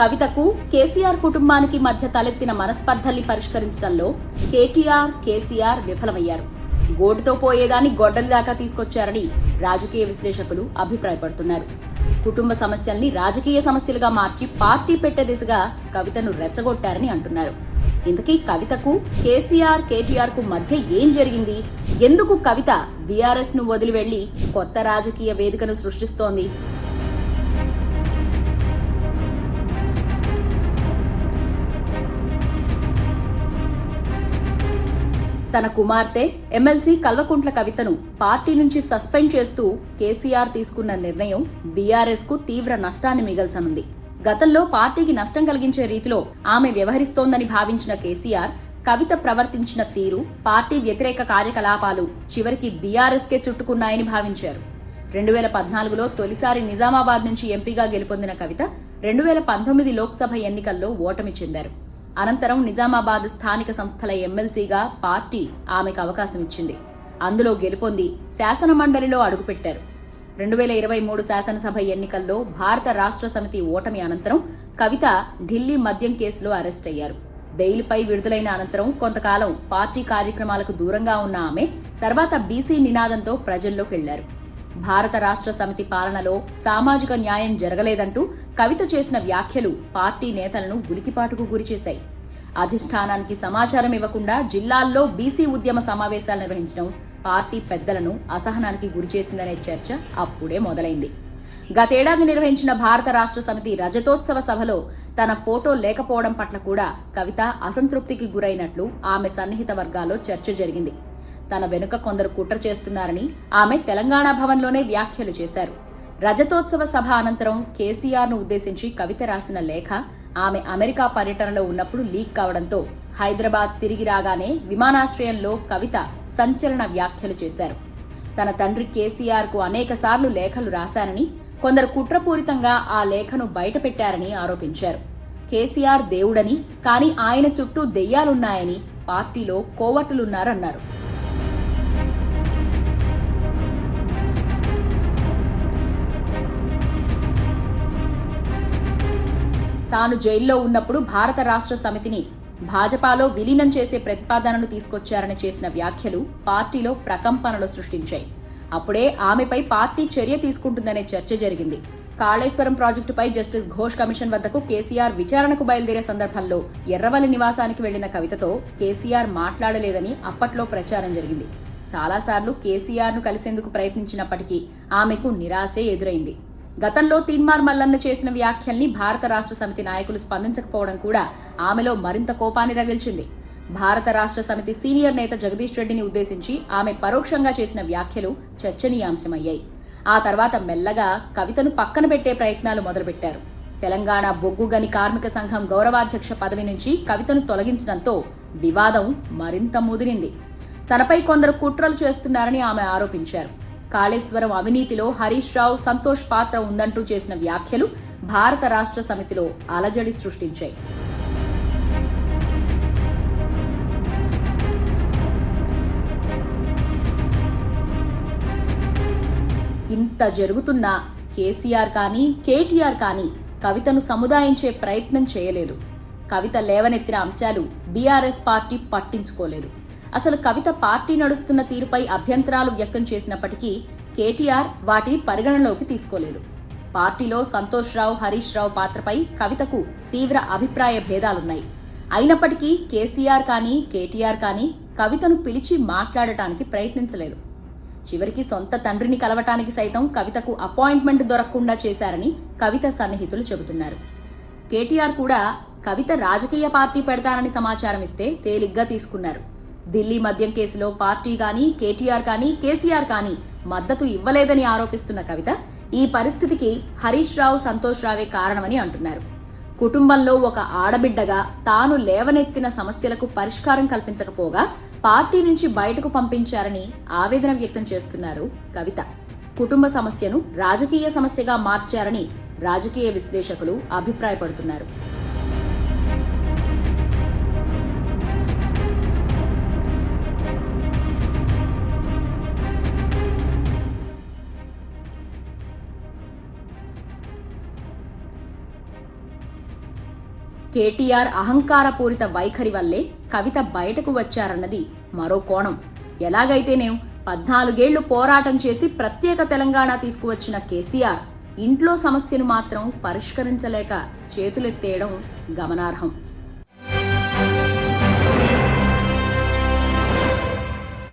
కవితకు కేసీఆర్ కుటుంబానికి మధ్య తలెత్తిన మనస్పర్ధల్ని పరిష్కరించడంలో కేటీఆర్, కేసీఆర్ విఫలమయ్యారు. గోటుతో పోయేదాన్ని గొడ్డలి దాకా తీసుకొచ్చారని రాజకీయ విశ్లేషకులు అభిప్రాయపడుతున్నారు. కుటుంబ సమస్యల్ని రాజకీయ సమస్యలుగా మార్చి పార్టీ పెట్టే దిశగా కవితను రెచ్చగొట్టారని అంటున్నారు. ఇంతకీ కవితకు కేసీఆర్, కేటీఆర్ కు మధ్య ఏం జరిగింది? ఎందుకు కవిత బీఆర్ఎస్ ను వదిలి వెళ్లి కొత్త రాజకీయ వేదికను సృష్టిస్తోంది? తన కుమార్తె ఎమ్మెల్సీ కల్వకుంట్ల కవితను పార్టీ నుంచి సస్పెండ్ చేస్తూ కేసీఆర్ తీసుకున్న నిర్ణయం బీఆర్ఎస్ కు తీవ్ర నష్టాన్ని మిగల్చనుంది. గతంలో పార్టీకి నష్టం కలిగించే రీతిలో ఆమె వ్యవహరిస్తోందని భావించిన కేసీఆర్ కవిత ప్రవర్తించిన తీరు, పార్టీ వ్యతిరేక కార్యకలాపాలు చివరికి బీఆర్ఎస్ కే చుట్టుకున్నాయని భావించారు. 2014లో తొలిసారి నిజామాబాద్ నుంచి ఎంపీగా గెలుపొందిన కవిత 2019 లోక్సభ ఎన్నికల్లో ఓటమి చెందారు. అనంతరం నిజామాబాద్ స్థానిక సంస్థల ఎమ్మెల్సీగా పార్టీ ఆమెకు అవకాశం ఇచ్చింది. అందులో గెలుపొంది శాసనమండలిలో అడుగుపెట్టారు. 2023 శాసనసభ ఎన్నికల్లో భారత రాష్ట్ర సమితి ఓటమి అనంతరం కవిత ఢిల్లీ మద్యం కేసులో అరెస్ట్ అయ్యారు. బెయిల్పై విడుదలైన అనంతరం కొంతకాలం పార్టీ కార్యక్రమాలకు దూరంగా ఉన్న ఆమె తర్వాత బీసీ నినాదంతో ప్రజల్లోకి వెళ్లారు. భారత రాష్ట్ర సమితి పాలనలో సామాజిక న్యాయం జరగలేదంటూ కవిత చేసిన వ్యాఖ్యలు పార్టీ నేతలను ఉలికిపాటుకు గురిచేశాయి. అధిష్టానానికి సమాచారం ఇవ్వకుండా జిల్లాల్లో బీసీ ఉద్యమ సమావేశాలు నిర్వహించడం పార్టీ పెద్దలను అసహనానికి గురిచేసిందనే చర్చ అప్పుడే మొదలైంది. గతేడాది నిర్వహించిన భారత రాష్ట్ర సమితి రజతోత్సవ సభలో తన ఫోటో లేకపోవడం పట్ల కూడా కవిత అసంతృప్తికి గురైనట్లు ఆమె సన్నిహిత వర్గాల్లో చర్చ జరిగింది. తన వెనుక కొందరు కుట్ర చేస్తున్నారని ఆమె తెలంగాణ భవన్లోనే వ్యాఖ్యలు చేశారు. రజతోత్సవ సభ అనంతరం కేసీఆర్ను ఉద్దేశించి కవిత రాసిన లేఖ ఆమె అమెరికా పర్యటనలో ఉన్నప్పుడు లీక్ కావడంతో హైదరాబాద్ తిరిగి రాగానే విమానాశ్రయంలో కవిత సంచలన వ్యాఖ్యలు చేశారు. తన తండ్రి కేసీఆర్కు అనేకసార్లు లేఖలు రాశానని, కొందరు కుట్రపూరితంగా ఆ లేఖను బయటపెట్టారని ఆరోపించారు. కేసీఆర్ దేవుడని, కానీ ఆయన చుట్టూ దెయ్యాలున్నాయని, పార్టీలో కోవట్టులున్నారన్నారు. తాను జైల్లో ఉన్నప్పుడు భారత రాష్ట్ర సమితిని భాజపాలో విలీనం చేసే ప్రతిపాదనను తీసుకొచ్చారని చేసిన వ్యాఖ్యలు పార్టీలో ప్రకంపనలు సృష్టించాయి. అప్పుడే ఆమెపై పార్టీ చర్య తీసుకుంటుందనే చర్చ జరిగింది. కాళేశ్వరం ప్రాజెక్టుపై జస్టిస్ ఘోష్ కమిషన్ వద్దకు కేసీఆర్ విచారణకు బయలుదేరే సందర్భంలో ఎర్రవల్లి నివాసానికి వెళ్లిన కవితతో కేసీఆర్ మాట్లాడలేదని అప్పట్లో ప్రచారం జరిగింది. చాలాసార్లు కేసీఆర్ను కలిసేందుకు ప్రయత్నించినప్పటికీ ఆమెకు నిరాశే ఎదురైంది. గతంలో తీన్మార్ మల్లన్న చేసిన వ్యాఖ్యల్ని భారత రాష్ట్ర సమితి నాయకులు స్పందించకపోవడం కూడా ఆమెలో మరింత కోపాన్ని రగిల్చింది. భారత రాష్ట్ర సమితి సీనియర్ నేత జగదీష్ రెడ్డిని ఉద్దేశించి ఆమె పరోక్షంగా చేసిన వ్యాఖ్యలు చర్చనీయాంశమయ్యాయి. ఆ తర్వాత మెల్లగా కవితను పక్కన పెట్టే ప్రయత్నాలు మొదలుపెట్టారు. తెలంగాణ బొగ్గు గని కార్మిక సంఘం గౌరవాధ్యక్ష పదవి నుంచి కవితను తొలగించడంతో వివాదం మరింత ముదిరింది. తనపై కొందరు కుట్రలు చేస్తున్నారని ఆమె ఆరోపించారు. కాళేశ్వరం అవినీతిలో హరీష్ రావు, సంతోష్ పాత్ర ఉందంటూ చేసిన వ్యాఖ్యలు భారత రాష్ట్ర సమితిలో అలజడి సృష్టించాయి. ఇంత జరుగుతున్నా కేసీఆర్ కానీ, కేటీఆర్ కానీ కవితను సముదాయించే ప్రయత్నం చేయలేదు. కవిత లేవనెత్తిన అంశాలు బీఆర్ఎస్ పార్టీ పట్టించుకోలేదు. అసలు కవిత పార్టీ నడుస్తున్న తీరుపై అభ్యంతరాలు వ్యక్తం చేసినప్పటికీ కేటీఆర్ వాటిని పరిగణనలోకి తీసుకోలేదు. పార్టీలో సంతోష్ రావు, హరీష్ రావు పాత్రపై కవితకు తీవ్ర అభిప్రాయ భేదాలున్నాయి. అయినప్పటికీ కేసీఆర్ కానీ, కేటీఆర్ కానీ కవితను పిలిచి మాట్లాడటానికి ప్రయత్నించలేదు. చివరికి సొంత తండ్రిని కలవటానికి సైతం కవితకు అపాయింట్మెంట్ దొరకకుండా చేశారని కవిత సన్నిహితులు చెబుతున్నారు. కేటీఆర్ కూడా కవిత రాజకీయ పార్టీ పెడతానని సమాచారం ఇస్తే తేలిగ్గా తీసుకున్నారు. ఢిల్లీ మద్యం కేసులో పార్టీ కానీ, కేటీఆర్ కానీ, కేసీఆర్ కానీ మద్దతు ఇవ్వలేదని ఆరోపిస్తున్న కవిత ఈ పరిస్థితికి హరీష్ రావు, సంతోష్ రావే కారణమని అంటున్నారు. కుటుంబంలో ఒక ఆడబిడ్డగా తాను లేవనెత్తిన సమస్యలకు పరిష్కారం కల్పించకపోగా పార్టీ నుంచి బయటకు పంపించారని ఆవేదన వ్యక్తం చేస్తున్నారు కవిత. కుటుంబ సమస్యను రాజకీయ సమస్యగా మార్చారని రాజకీయ విశ్లేషకులు అభిప్రాయపడుతున్నారు. కేటీఆర్ అహంకారపూరిత వైఖరి వల్లే కవిత బయటకు వచ్చారన్నది మరో కోణం. ఎలాగైతేనేం 14 ఏళ్లు పోరాటం చేసి ప్రత్యేక తెలంగాణ తీసుకువచ్చిన కేసీఆర్ ఇంట్లో సమస్యను మాత్రం పరిష్కరించలేక చేతులెత్తేయడం గమనార్హం.